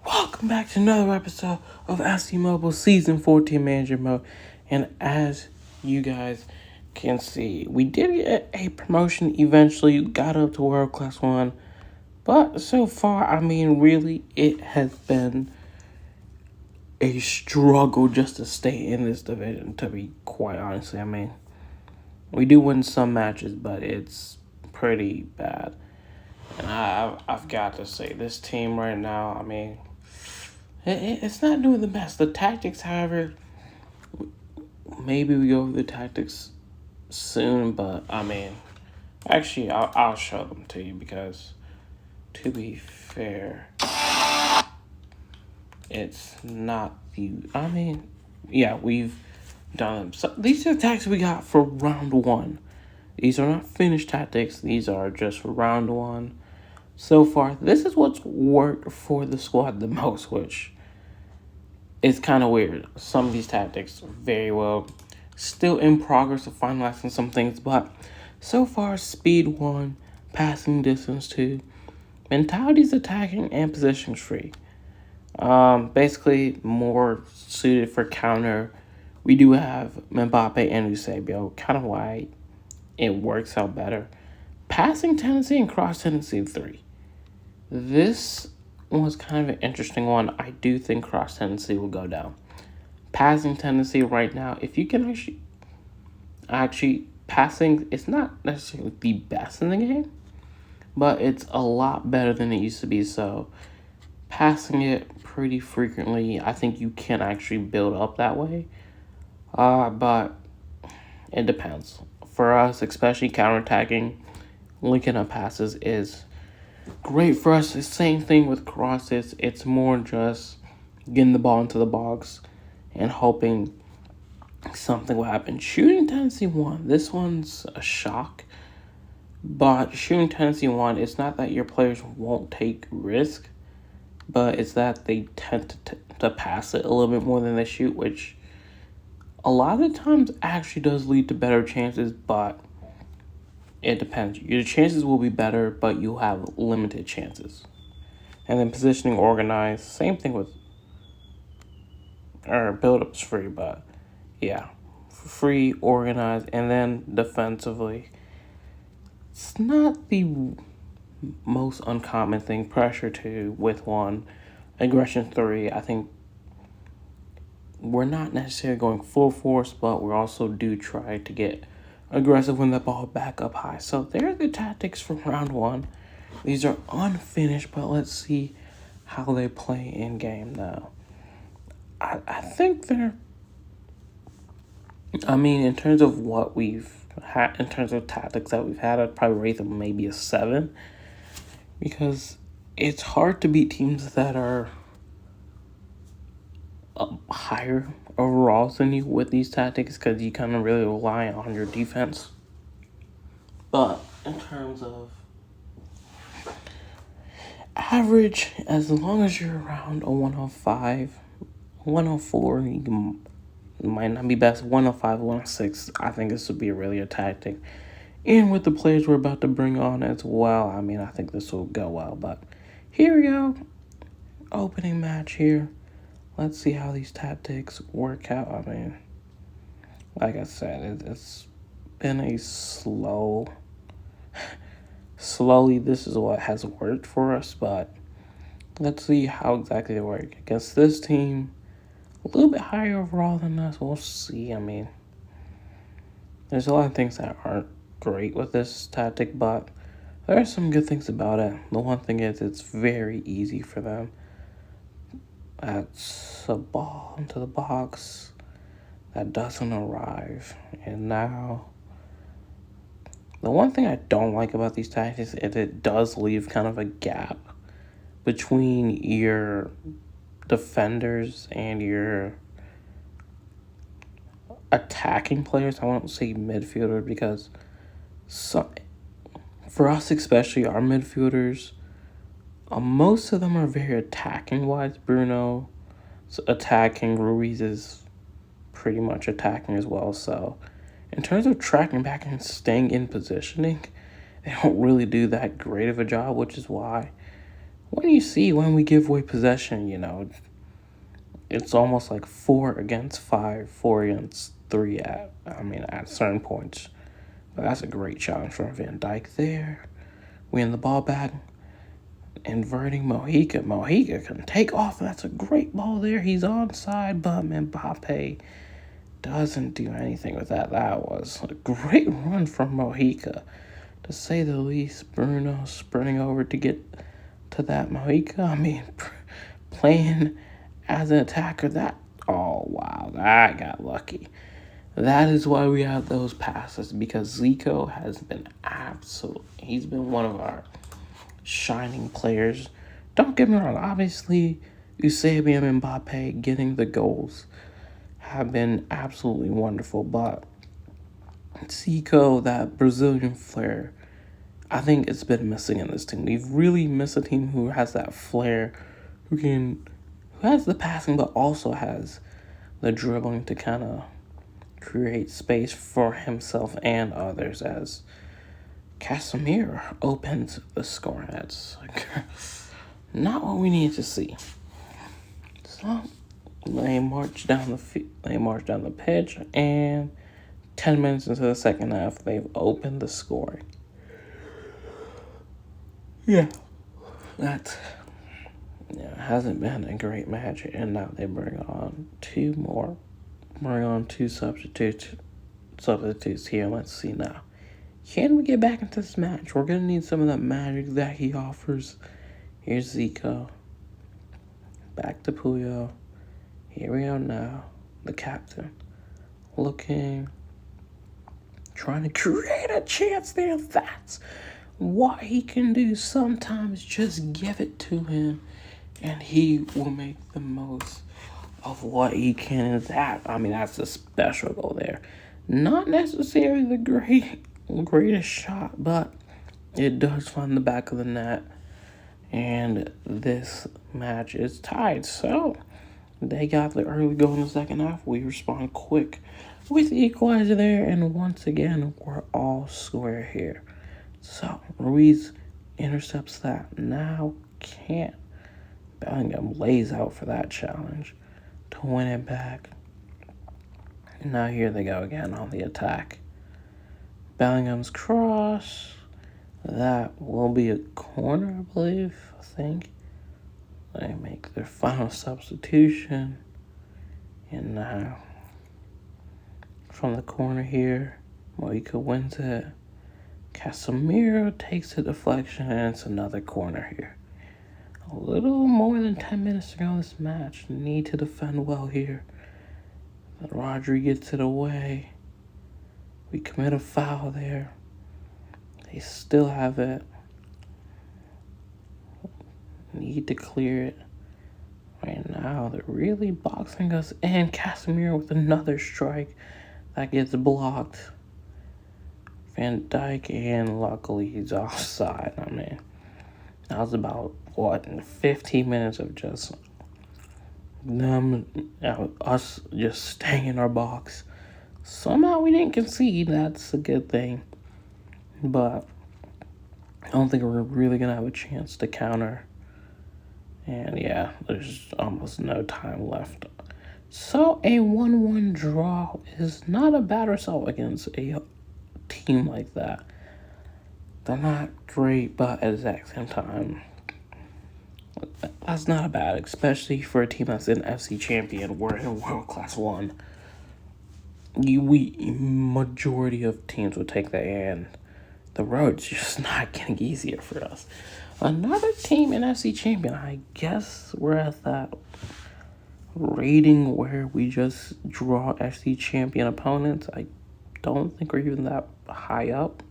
Welcome back to another episode of SC Mobile Season 14 Manager Mode. And as you guys can see, we did get a promotion eventually, got up to World Class 1. But so far, really, it has been a struggle just to stay in this division, to be quite honest. We do win some matches, but it's pretty bad. And I've got to say, this team right now, it's not doing the best. The tactics, however, maybe we go over the tactics soon, but actually, I'll show them to you because, to be fair, it's not the. We've done them. So these are the tactics we got for round one. These are not finished tactics. These are just for round one. So far, this is what's worked for the squad the most, which is kind of weird. Some of these tactics very well. Still in progress of finalizing some things, but so far, speed 1, passing distance 2, mentality's attacking, and positions free. Basically more suited for counter. We do have Mbappe and Eusebio, kind of why it works out better. Passing tendency and cross tendency 3. This was kind of an interesting one. I do think cross tendency will go down. Passing tendency right now, if you can actually passing, it's not necessarily the best in the game, but it's a lot better than it used to be. So passing it pretty frequently, I think you can actually build up that way. But it depends. For us, especially counterattacking, linking up passes is great for us. The same thing with crosses. It's more just getting the ball into the box and hoping something will happen. Shooting tendency 1. This one's a shock. But shooting tendency 1, it's not that your players won't take risk, but it's that they tend to pass it a little bit more than they shoot, which a lot of the times actually does lead to better chances, but it depends. Your chances will be better, but you'll have limited chances. And then positioning organized, same thing with build-up's free, but yeah, free, organized, and then defensively, it's not the most uncommon thing. Pressure 2 with 1, aggression 3. I think we're not necessarily going full force, but we also do try to get aggressive when the ball back up high. So there are the tactics from round 1. These are unfinished, but let's see how they play in game now. I think they're, in terms of what we've had, in terms of tactics that we've had, I'd probably rate them maybe a 7. Because it's hard to beat teams that are higher overall than you with these tactics, because you kind of really rely on your defense. But in terms of average, as long as you're around a 105, 104, you might not be best. 105, 106, I think this would be really a tactic. And with the players we're about to bring on as well, I think this will go well. But here we go. Opening match here. Let's see how these tactics work out. Like I said, it's been a slowly, this is what has worked for us, but let's see how exactly they work. Against this team, a little bit higher overall than us, we'll see. There's a lot of things that aren't great with this tactic, but there are some good things about it. The one thing is it's very easy for them. That's a ball into the box that doesn't arrive. And now, the one thing I don't like about these tactics is it does leave kind of a gap between your defenders and your attacking players. I won't say midfielder, because for us especially, our midfielders, most of them are very attacking wise. Bruno's attacking, Ruiz is pretty much attacking as well. So in terms of tracking back and staying in positioning, they don't really do that great of a job, which is why when we give away possession, it's almost like 4 against 5, 4 against 3 at certain points. But that's a great challenge from Van Dijk there. We in the ball back, inverting Mojica. Mojica can take off. That's a great ball there. He's onside, but Mbappe doesn't do anything with that. That was a great run from Mojica, to say the least. Bruno sprinting over to get to that Mojica. Playing as an attacker, oh wow, that got lucky. That is why we have those passes, because Zico has been he's been one of our shining players. Don't get me wrong, obviously Eusebio and Mbappe getting the goals have been absolutely wonderful, but Zico, that Brazilian flair, I think it's been missing in this team. We've really missed a team who has that flair, who has the passing but also has the dribbling to kind of create space for himself and others, as Casemiro opens the scoring. That's not what we need to see. So they march down the pitch, and 10 minutes into the second half, they've opened the scoring. Yeah, that hasn't been a great match, and now they bring on two substitutes here. Let's see now. Can we get back into this match? We're going to need some of that magic that he offers. Here's Zico. Back to Puyo. Here we go now. The captain. Trying to create a chance there. That's what he can do. Sometimes just give it to him, and he will make the most of what he can. That's a special goal there. Not necessarily the greatest shot, but it does find the back of the net, and this match is tied. So they got the early goal in the second half. We respond quick with the equalizer there, and once again we're all square here. So Ruiz intercepts that. Now can't. Bellingham lays out for that challenge to win it back. And now here they go again on the attack. Bellingham's cross. That will be a corner, I think. They make their final substitution. And now, from the corner here, Mojica wins it. Casemiro takes a deflection, and it's another corner here. A little more than 10 minutes to go in this match. Need to defend well here. Then Rodri gets it away. We commit a foul there. They still have it. Need to clear it. Right now, they're really boxing us in. Casemiro with another strike that gets blocked. Van Dijk, and luckily he's offside. That was about, 15 minutes of just us just staying in our box. Somehow we didn't concede. That's a good thing. But I don't think we're really going to have a chance to counter. And yeah, there's almost no time left. So a 1-1 draw is not a bad result against a team like that. They're not great, but at the exact same time, that's not bad, especially for a team that's an FC champion. We're in World Class 1. Majority of teams would take that, and the road's just not getting easier for us. Another team in FC champion, I guess we're at that rating where we just draw FC champion opponents. I don't think we're even that high up.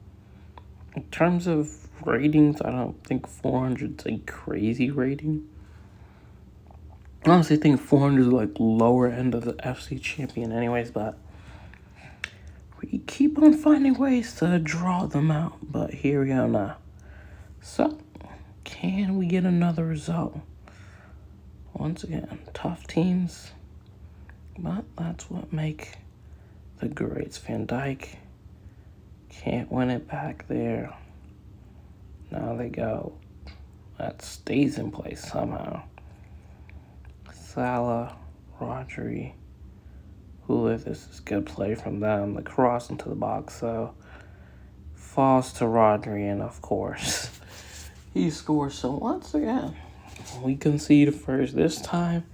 In terms of ratings, I don't think 400 is a crazy rating. I honestly think 400 is like lower end of the FC champion anyways, but we keep on finding ways to draw them out. But here we go now. So, can we get another result? Once again, tough teams, but that's what make the greats. Van Dijk can't win it back there. Now they go that stays in place somehow. Salah, Rodri, Hula, this is good play from them. The cross into the box, so falls to Rodri, and of course, he scores. So once again, we concede first. This time,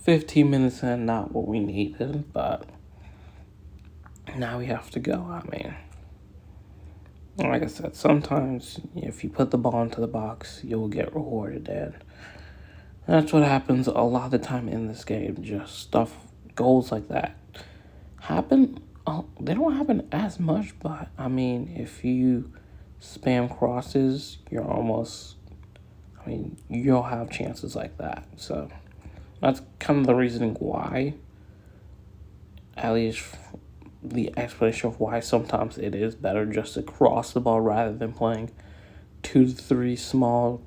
15 minutes in, not what we needed, but now we have to go. I mean, like I said, sometimes if you put the ball into the box, you'll get rewarded, and that's what happens a lot of the time in this game. Just stuff, goals like that happen. They don't happen as much, but I mean, if you spam crosses, you're almost. I mean, you'll have chances like that. So that's kind of the reasoning why. At least the explanation of why sometimes it is better just to cross the ball rather than playing 2 to 3 small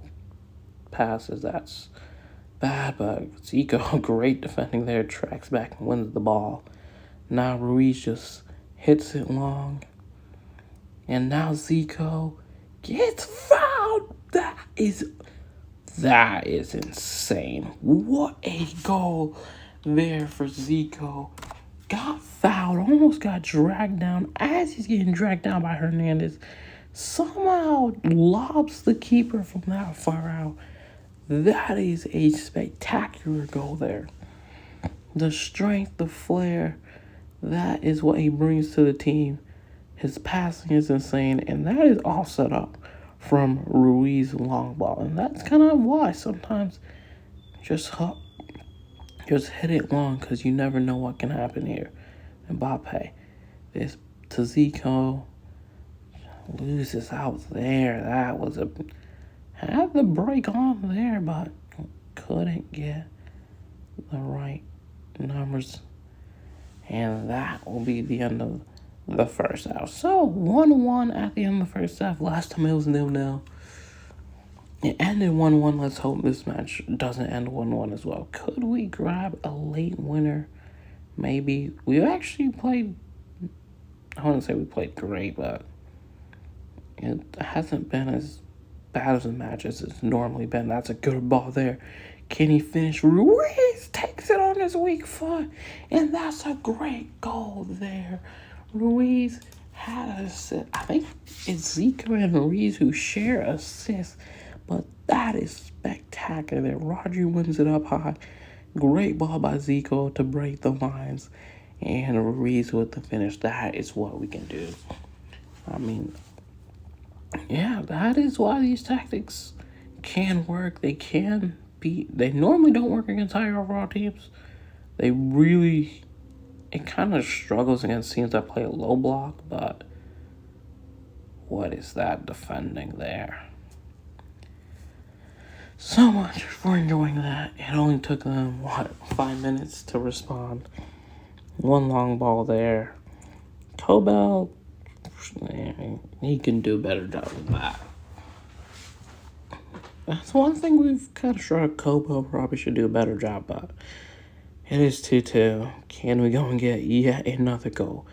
passes. That's bad, but Zico, great defending there, tracks back and wins the ball. Now Ruiz just hits it long. And now Zico gets fouled. That is insane. What a goal there for Zico. Got fouled, almost got dragged down. As he's getting dragged down by Hernandez, somehow lobs the keeper from that far out. That is a spectacular goal there. The strength, the flair, that is what he brings to the team. His passing is insane, and that is all set up from Ruiz long ball. And that's kind of why sometimes just hit it long, because you never know what can happen here. Mbappe, this to Zico, loses out there. That was had the break on there, but couldn't get the right numbers. And that will be the end of the first half. So 1-1 at the end of the first half. Last time it was 0-0. It ended 1-1. Let's hope this match doesn't end 1-1 as well. Could we grab a late winner? Maybe. We actually played, I wouldn't say we played great, but it hasn't been as bad as a match as it's normally been. That's a good ball there. Can he finish? Ruiz takes it on his weak foot, and that's a great goal there. Ruiz had an assist. I think it's Zico and Ruiz who share assists, but that is spectacular. Rodri wins it up high. Great ball by Zico to break the lines, and Ruiz with the finish. That is what we can do. I mean, yeah, that is why these tactics can work. They can be. They normally don't work against higher overall teams. They really. It kind of struggles against teams that play a low block, but what is that defending there? So much for enjoying that. It only took them, 5 minutes to respond. One long ball there. Kobel, he can do a better job than that. That's one thing we've kind of struck. Kobel probably should do a better job, but it is 2-2. Can we go and get yet another goal?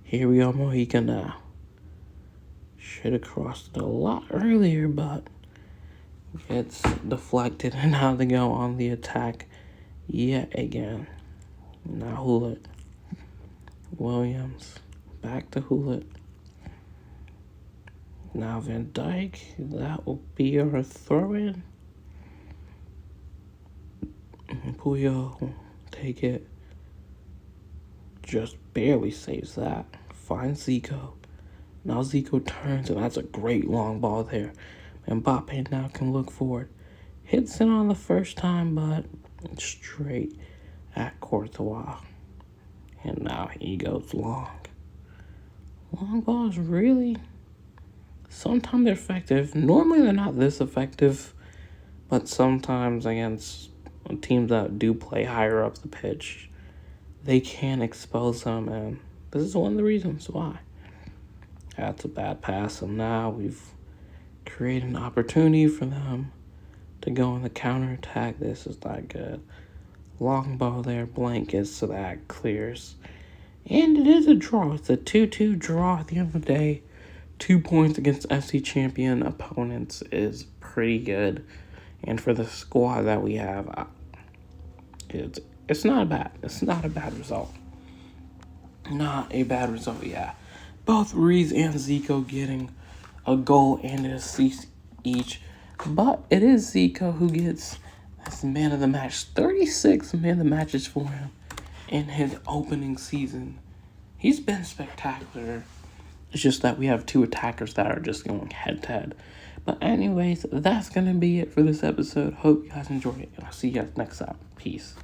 Here we are, Mohican now. Should have crossed it a lot earlier, but gets deflected, and now they go on the attack yet again. Now Hulet. Williams. Back to Hulet. Now Van Dijk. That will be our throw-in. Puyol. Take it. Just barely saves that. Finds Zico. Now Zico turns, and that's a great long ball there. Mbappe now can look forward. Hits it on the first time, but straight at Courtois. And now he goes long. Long balls really, sometimes they're effective. Normally they're not this effective, but sometimes against teams that do play higher up the pitch, they can expose them, and this is one of the reasons why. That's a bad pass, and now we've created an opportunity for them to go on the counterattack. This is not good. Long ball there, blankets, so that clears. And it is a draw. It's a 2-2 draw at the end of the day. 2 points against FC champion opponents is pretty good. And for the squad that we have, it's not bad. It's not a bad result. Not a bad result, yeah. Both Reese and Zico getting a goal and an assist each. But it is Zico who gets this man of the match. 36 man of the matches for him in his opening season. He's been spectacular. It's just that we have two attackers that are just going head to head. But anyways, that's going to be it for this episode. Hope you guys enjoy it. And I'll see you guys next time. Peace.